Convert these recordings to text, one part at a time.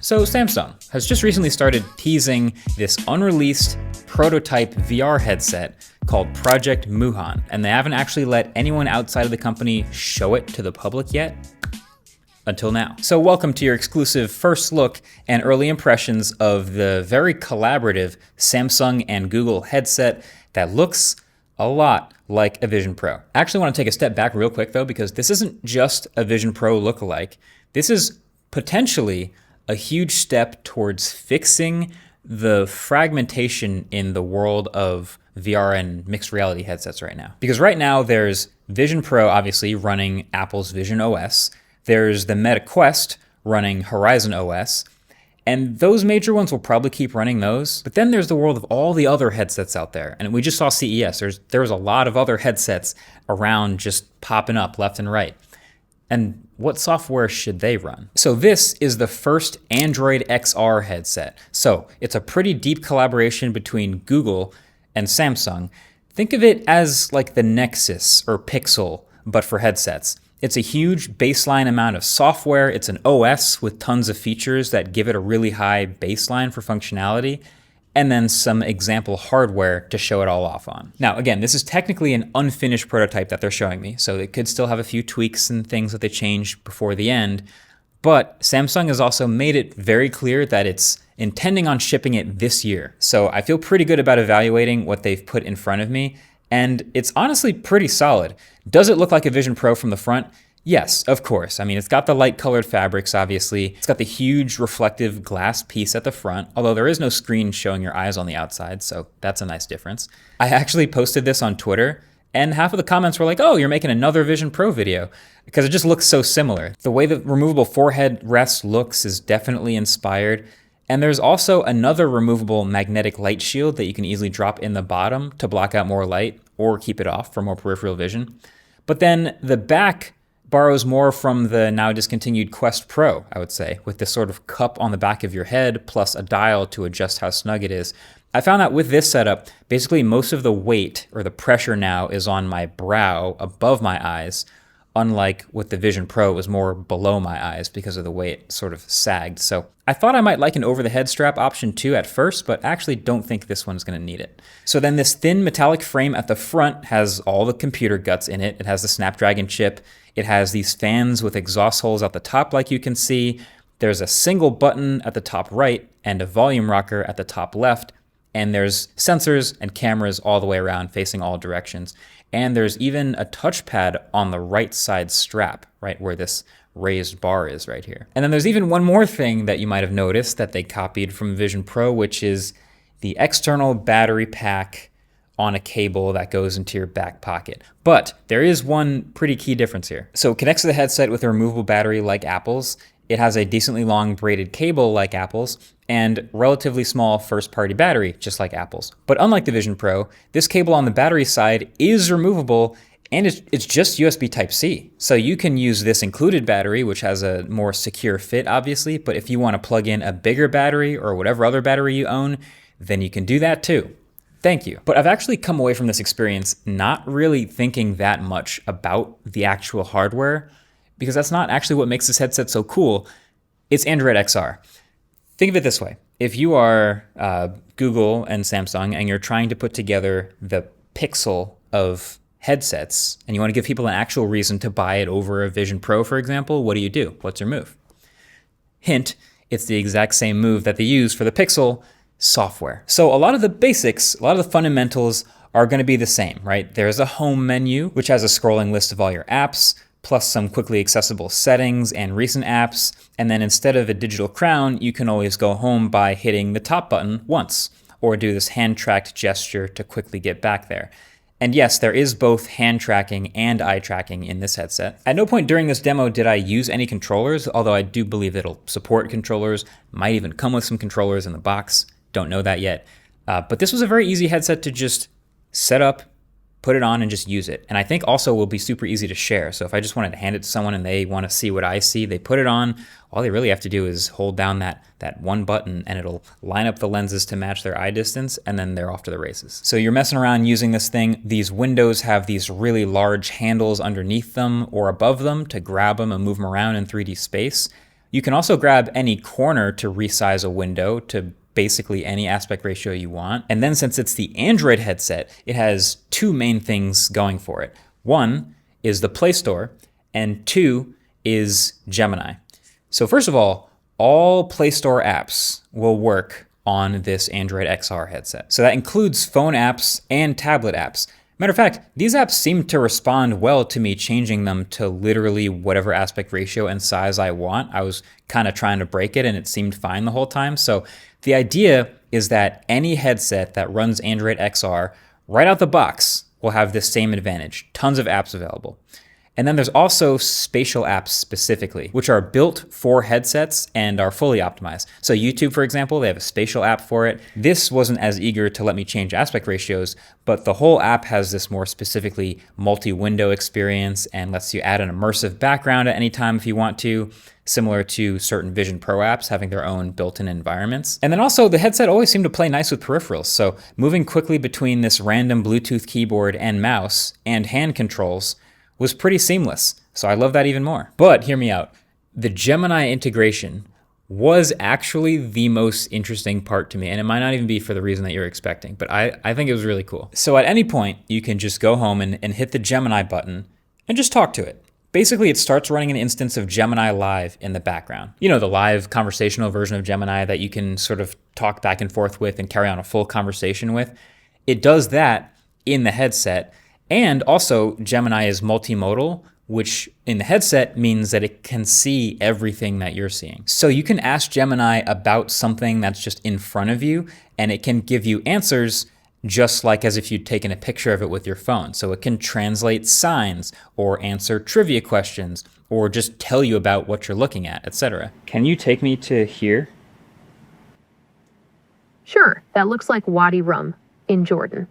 So Samsung has just recently started teasing this unreleased prototype VR headset called Project Muhan, and they haven't actually let anyone outside of the company show it to the public yet. Until now. So welcome to your exclusive first look and early impressions of the very collaborative Samsung and Google headset that looks a lot like a Vision Pro. I actually want to take a step back real quick though, because this isn't just a Vision Pro lookalike. This is potentially a huge step towards fixing the fragmentation in the world of VR and mixed reality headsets right now. Because right now there's Vision Pro obviously running Apple's Vision OS. There's the Meta Quest running Horizon OS, and those major ones will probably keep running those. But then there's the world of all the other headsets out there. And we just saw CES. There was a lot of other headsets around just popping up left and right. And what software should they run? So this is the first Android XR headset. So it's a pretty deep collaboration between Google and Samsung. Think of it as like the Nexus or Pixel, but for headsets. It's a huge baseline amount of software. It's an OS with tons of features that give it a really high baseline for functionality, and then some example hardware to show it all off on. Now, again, this is technically an unfinished prototype that they're showing me, so it could still have a few tweaks and things that they changed before the end, but Samsung has also made it very clear that it's intending on shipping it this year. So I feel pretty good about evaluating what they've put in front of me, and it's honestly pretty solid. Does it look like a Vision Pro from the front? Yes, of course. I mean, it's got the light colored fabrics, obviously. It's got the huge reflective glass piece at the front, although there is no screen showing your eyes on the outside, so that's a nice difference. I actually posted this on Twitter, and half of the comments were like, oh, you're making another Vision Pro video, because it just looks so similar. The way the removable forehead rest looks is definitely inspired. And there's also another removable magnetic light shield that you can easily drop in the bottom to block out more light or keep it off for more peripheral vision. But then the back borrows more from the now discontinued Quest Pro, I would say, with this sort of cup on the back of your head plus a dial to adjust how snug it is. I found that with this setup, basically most of the weight or the pressure now is on my brow above my eyes, unlike with the Vision Pro, it was more below my eyes because of the way it sort of sagged. So I thought I might like an over-the-head strap option too at first, but actually don't think this one's gonna need it. So then this thin metallic frame at the front has all the computer guts in it. It has the Snapdragon chip. It has these fans with exhaust holes at the top like you can see. There's a single button at the top right and a volume rocker at the top left. And there's sensors and cameras all the way around facing all directions. And there's even a touchpad on the right side strap, right where this raised bar is right here. And then there's even one more thing that you might have noticed that they copied from Vision Pro, which is the external battery pack on a cable that goes into your back pocket. But there is one pretty key difference here. So it connects to the headset with a removable battery like Apple's. It has a decently long braided cable like Apple's, and relatively small first-party battery, just like Apple's. But unlike the Vision Pro, this cable on the battery side is removable, and it's just USB Type-C. So you can use this included battery, which has a more secure fit, obviously, but if you want to plug in a bigger battery or whatever other battery you own, then you can do that too. Thank you. But I've actually come away from this experience not really thinking that much about the actual hardware, because that's not actually what makes this headset so cool. It's Android XR. Think of it this way. If you are Google and Samsung and you're trying to put together the Pixel of headsets and you want to give people an actual reason to buy it over a Vision Pro, for example, what do? What's your move? Hint, it's the exact same move that they use for the Pixel: software. So a lot of the basics, a lot of the fundamentals are going to be the same, right? There's a home menu, which has a scrolling list of all your apps, plus some quickly accessible settings and recent apps. And then instead of a digital crown, you can always go home by hitting the top button once, or do this hand-tracked gesture to quickly get back there. And yes, there is both hand tracking and eye tracking in this headset. At no point during this demo did I use any controllers, although I do believe it'll support controllers, might even come with some controllers in the box. Don't know that yet. But this was a very easy headset to just set up, put it on, and just use it. And I think also will be super easy to share. So if I just wanted to hand it to someone and they want to see what I see, they put it on. All they really have to do is hold down that one button and it'll line up the lenses to match their eye distance, and then they're off to the races. So you're messing around using this thing. These windows have these really large handles underneath them or above them to grab them and move them around in 3D space. You can also grab any corner to resize a window to basically any aspect ratio you want. And then since it's the Android headset, it has two main things going for it. One is the Play Store, and two is Gemini. So first of all Play Store apps will work on this Android XR headset. So that includes phone apps and tablet apps. Matter of fact, these apps seem to respond well to me changing them to literally whatever aspect ratio and size I want. I was kind of trying to break it and it seemed fine the whole time. So the idea is that any headset that runs Android XR right out the box will have this same advantage. Tons of apps available. And then there's also spatial apps specifically, which are built for headsets and are fully optimized. So YouTube, for example, they have a spatial app for it. This wasn't as eager to let me change aspect ratios, but the whole app has this more specifically multi-window experience and lets you add an immersive background at any time if you want to, similar to certain Vision Pro apps having their own built-in environments. And then also the headset always seemed to play nice with peripherals. So moving quickly between this random Bluetooth keyboard and mouse and hand controls was pretty seamless. So I love that even more. But hear me out. The Gemini integration was actually the most interesting part to me. And it might not even be for the reason that you're expecting, but I think it was really cool. So at any point, you can just go home and hit the Gemini button and just talk to it. Basically, it starts running an instance of Gemini Live in the background. You know, the live conversational version of Gemini that you can sort of talk back and forth with and carry on a full conversation with. It does that in the headset. And also, Gemini is multimodal, which in the headset means that it can see everything that you're seeing. So you can ask Gemini about something that's just in front of you, and it can give you answers just like as if you'd taken a picture of it with your phone. So it can translate signs, or answer trivia questions, or just tell you about what you're looking at, etc. Can you take me to here? Sure, that looks like Wadi Rum in Jordan.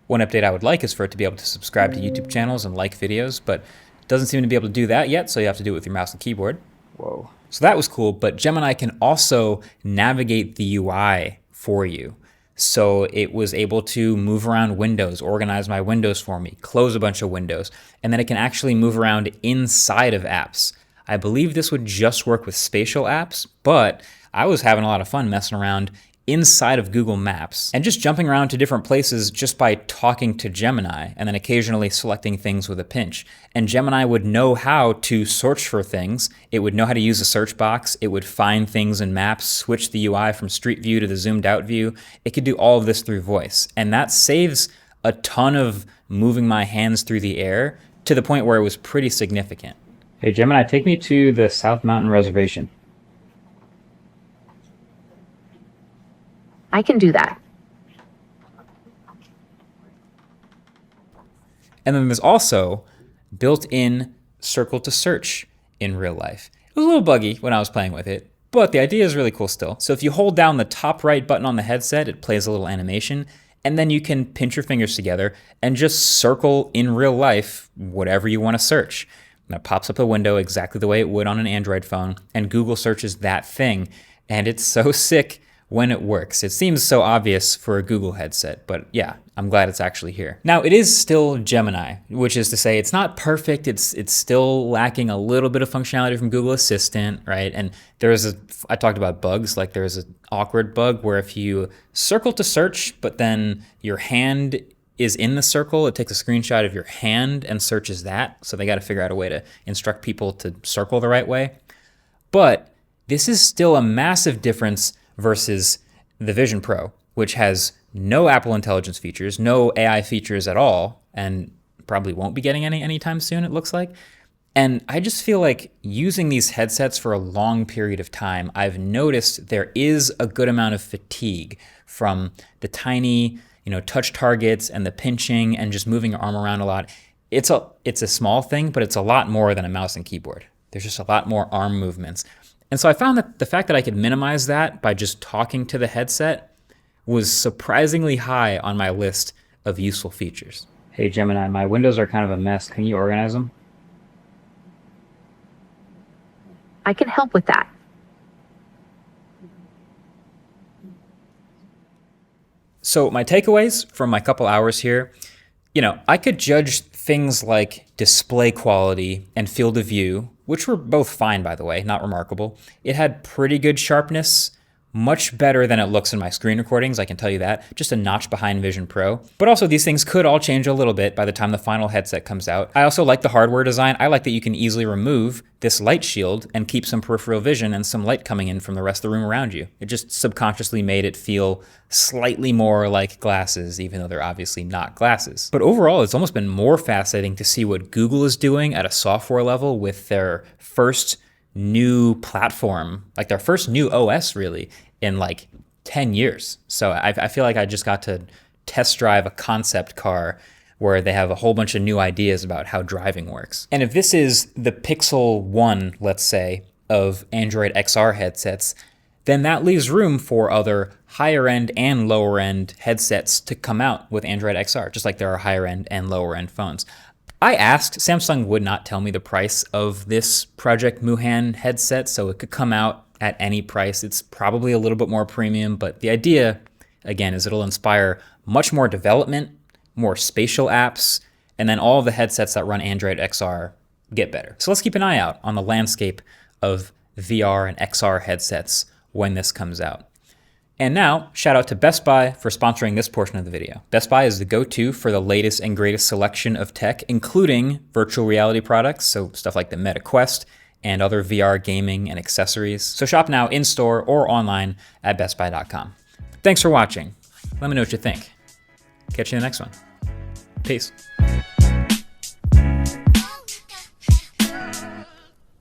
One update I would like is for it to be able to subscribe to YouTube channels and like videos, but it doesn't seem to be able to do that yet, so you have to do it with your mouse and keyboard. Whoa. So that was cool, but Gemini can also navigate the UI for you. So it was able to move around windows, organize my windows for me, close a bunch of windows, and then it can actually move around inside of apps. I believe this would just work with spatial apps, but I was having a lot of fun messing around inside of Google Maps and just jumping around to different places just by talking to Gemini and then occasionally selecting things with a pinch. And Gemini would know how to search for things. It would know how to use a search box. It would find things in maps, switch the UI from street view to the zoomed out view. It could do all of this through voice. And that saves a ton of moving my hands through the air to the point where it was pretty significant. Hey Gemini, take me to the South Mountain Reservation. I can do that. And then there's also built-in circle to search in real life. It was a little buggy when I was playing with it, but the idea is really cool still. So if you hold down the top right button on the headset, it plays a little animation, and then you can pinch your fingers together and just circle in real life whatever you want to search. And it pops up a window exactly the way it would on an Android phone, and Google searches that thing, and it's so sick when it works. It seems so obvious for a Google headset, but yeah, I'm glad it's actually here. Now, it is still Gemini, which is to say it's not perfect. It's still lacking a little bit of functionality from Google Assistant, right? And I talked about bugs, like there's an awkward bug where if you circle to search, but then your hand is in the circle, it takes a screenshot of your hand and searches that. So they got to figure out a way to instruct people to circle the right way. But this is still a massive difference versus the Vision Pro, which has no Apple Intelligence features, no AI features at all, and probably won't be getting any anytime soon, it looks like. And I just feel like using these headsets for a long period of time, I've noticed there is a good amount of fatigue from the tiny, touch targets and the pinching and just moving your arm around a lot. It's a small thing, but it's a lot more than a mouse and keyboard. There's just a lot more arm movements. And so I found that the fact that I could minimize that by just talking to the headset was surprisingly high on my list of useful features. Hey Gemini, my windows are kind of a mess. Can you organize them? I can help with that. So my takeaways from my couple hours here, I could judge things like display quality and field of view, which were both fine, by the way, not remarkable. It had pretty good sharpness, much better than it looks in my screen recordings, I can tell you that, just a notch behind Vision Pro. But also these things could all change a little bit by the time the final headset comes out. I also like the hardware design. I like that you can easily remove this light shield and keep some peripheral vision and some light coming in from the rest of the room around you. It just subconsciously made it feel slightly more like glasses, even though they're obviously not glasses. But overall, it's almost been more fascinating to see what Google is doing at a software level with their first new platform, like their first new OS really, in like 10 years. So I feel like I just got to test drive a concept car where they have a whole bunch of new ideas about how driving works. And if this is the Pixel 1, let's say, of Android XR headsets, then that leaves room for other higher end and lower end headsets to come out with Android XR, just like there are higher end and lower end phones. I asked, Samsung would not tell me the price of this Project Muhan headset, so it could come out at any price. It's probably a little bit more premium, but the idea, again, is it'll inspire much more development, more spatial apps, and then all of the headsets that run Android XR get better. So let's keep an eye out on the landscape of VR and XR headsets when this comes out. And now, shout out to Best Buy for sponsoring this portion of the video. Best Buy is the go-to for the latest and greatest selection of tech, including virtual reality products, so stuff like the Meta Quest and other VR gaming and accessories. So shop now in-store or online at bestbuy.com. Thanks for watching. Let me know what you think. Catch you in the next one. Peace.